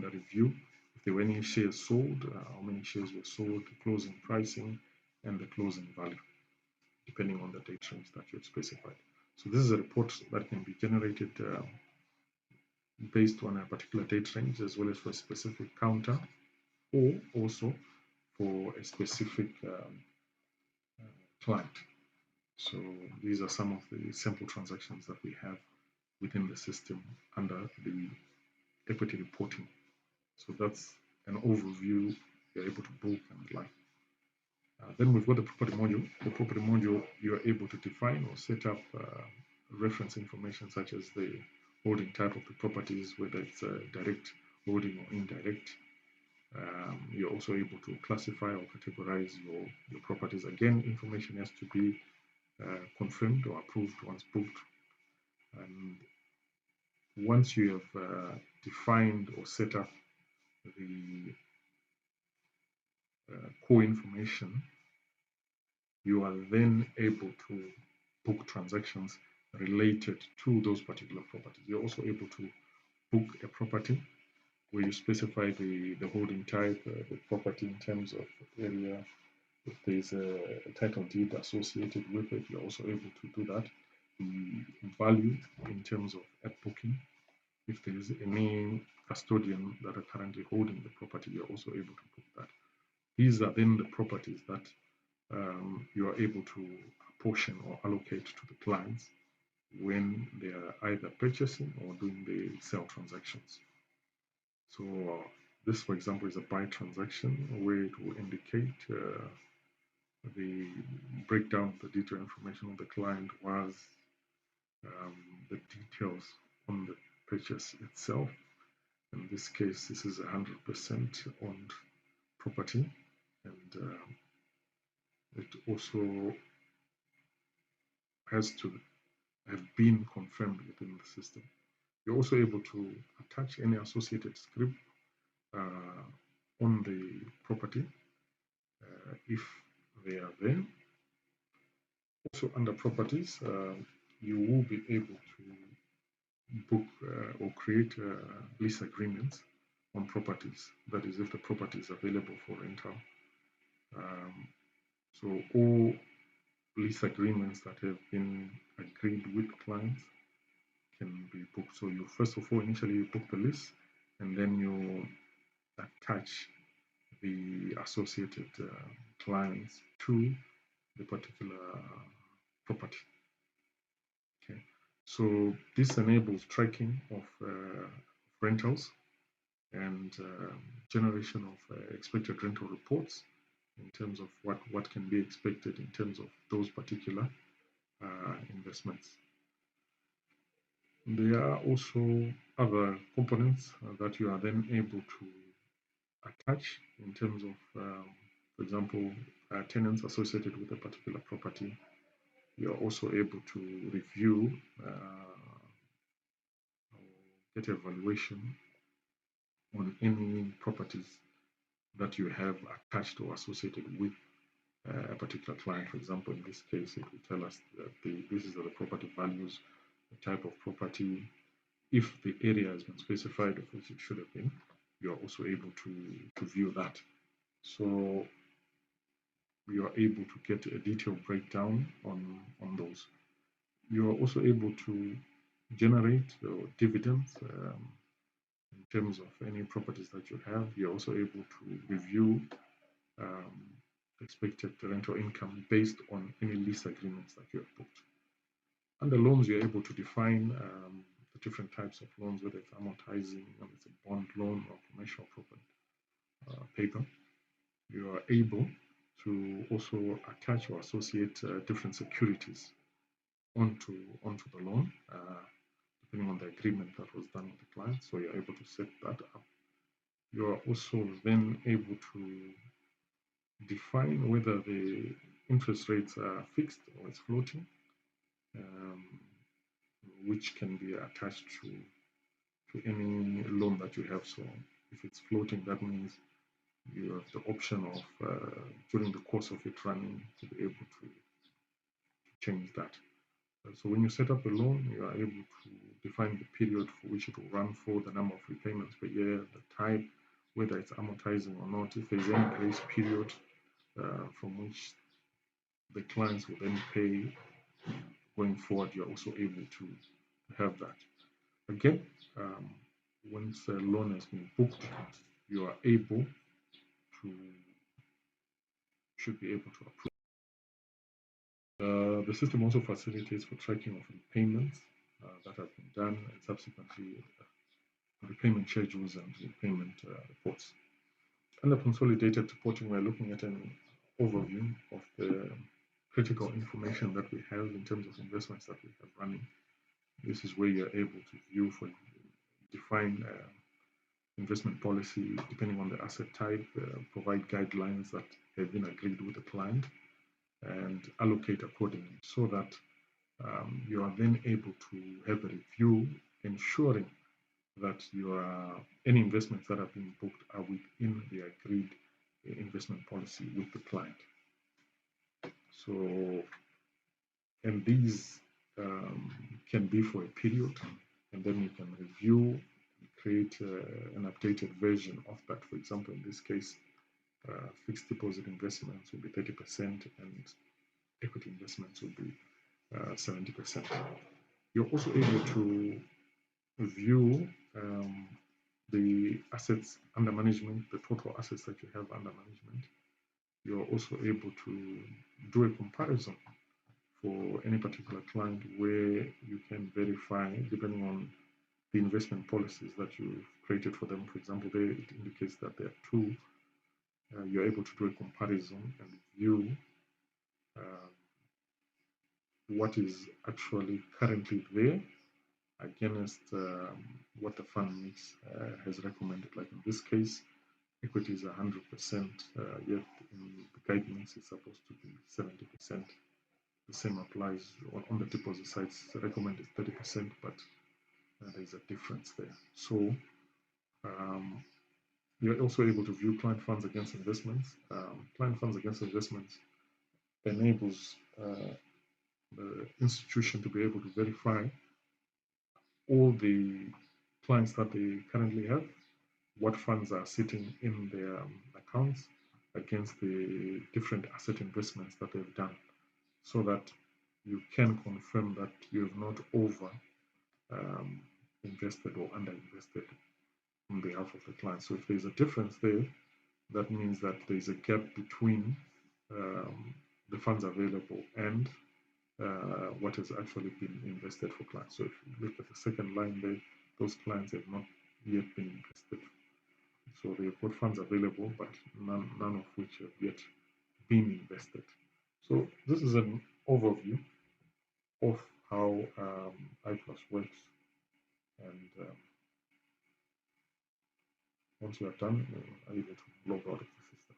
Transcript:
review if there were any shares sold, how many shares were sold, the closing pricing, and the closing value, depending on the date range that you've specified. So this is a report that can be generated based on a particular date range, as well as for a specific counter, or also for a specific client. So these are some of the sample transactions that we have within the system under the equity reporting. So that's an overview you're able to book and live. Then we've got the property module. The property module, you're able to define or set up reference information such as the holding type of the properties, whether it's direct holding or indirect. You're also able to classify or categorize your properties. Again, information has to be confirmed or approved once booked. And once you have defined or set up the core information, you are then able to book transactions related to those particular properties. You're also able to book a property where you specify the holding type, the property in terms of area. If there's a title deed associated with it, you're also able to do that. The value in terms of at booking. If there is any custodian that are currently holding the property, you're also able to book that. These are then the properties that you are able to apportion or allocate to the clients when they are either purchasing or doing the sale transactions. So this, for example, is a buy transaction where it will indicate the breakdown of the detailed information of the client was the details on the purchase itself. In this case, this is 100% owned property, and it also has to have been confirmed within the system. You're also able to attach any associated script on the property if they are there. Also under properties, you will be able to book or create lease agreements on properties. That is, if the property is available for rental. So all lease agreements that have been agreed with clients can be booked. So you first of all initially book the lease, and then you attach the associated clients to the particular property. Okay, so this enables tracking of rentals and generation of expected rental reports in terms of what can be expected in terms of those particular investments. There are also other components that you are then able to attach in terms of, for example, tenants associated with a particular property. You are also able to review or get evaluation on any properties that you have attached or associated with a particular client. For example, in this case, it will tell us that this is the property values, the type of property. If the area has been specified, of which it should have been, you are also able to view that. So you are able to get a detailed breakdown on those. You are also able to generate dividends in terms of any properties that you have. You're also able to review expected rental income based on any lease agreements that you have booked. Under loans, you're able to define the different types of loans, whether it's amortizing, whether it's a bond loan or commercial property paper. You are able to also attach or associate different securities onto the loan, depending on the agreement that was done with the client. So you're able to set that up. You are also then able to define whether the interest rates are fixed or it's floating, which can be attached to any loan that you have. So if it's floating, that means you have the option of during the course of it running to be able to change that. So when you set up a loan, you are able to define the period for which it will run for, the number of repayments per year, the type, whether it's amortizing or not, if there's any grace period from which the clients will then pay going forward. You're also able to have that. Again, once a loan has been booked, you are able to, should be able to approve. The system also facilitates for tracking of repayments that have been done, and subsequently repayment schedules and repayment reports. Under consolidated reporting, we're looking at an overview of the critical information that we have in terms of investments that we have running. This is where you're able to view for define investment policy depending on the asset type, provide guidelines that have been agreed with the client, and allocate accordingly, so that you are then able to have a review, ensuring that any investments that have been booked are within the agreed investment policy with the client. So, and these can be for a period, and then you can review and create an updated version of that. For example, in this case, fixed deposit investments will be 30%, and equity investments will be 70%. You're also able to view the assets under management, the total assets that you have under management. You're also able to do a comparison for any particular client, where you can verify, depending on the investment policies that you've created for them. For example, there it indicates that there are two. You're able to do a comparison and view what is actually currently there against what the fund mix has recommended. Like in this case, equity is 100%, yet in the guidelines it's supposed to be 70%. The same applies on the deposit side. It's recommended 30%, but there's a difference there. So you're also able to view client funds against investments. Client funds against investments enables the institution to be able to verify all the clients that they currently have, what funds are sitting in their accounts against the different asset investments that they've done, so that you can confirm that you have not over invested or under invested on behalf of the client. So if there's a difference there, that means that there's a gap between the funds available and what has actually been invested for clients. So if you look at the second line there, those clients have not yet been invested. So they've got funds available, but none of which have yet been invested. So this is an overview of how IPLUS works, and once you are done, you are able to log out of the system.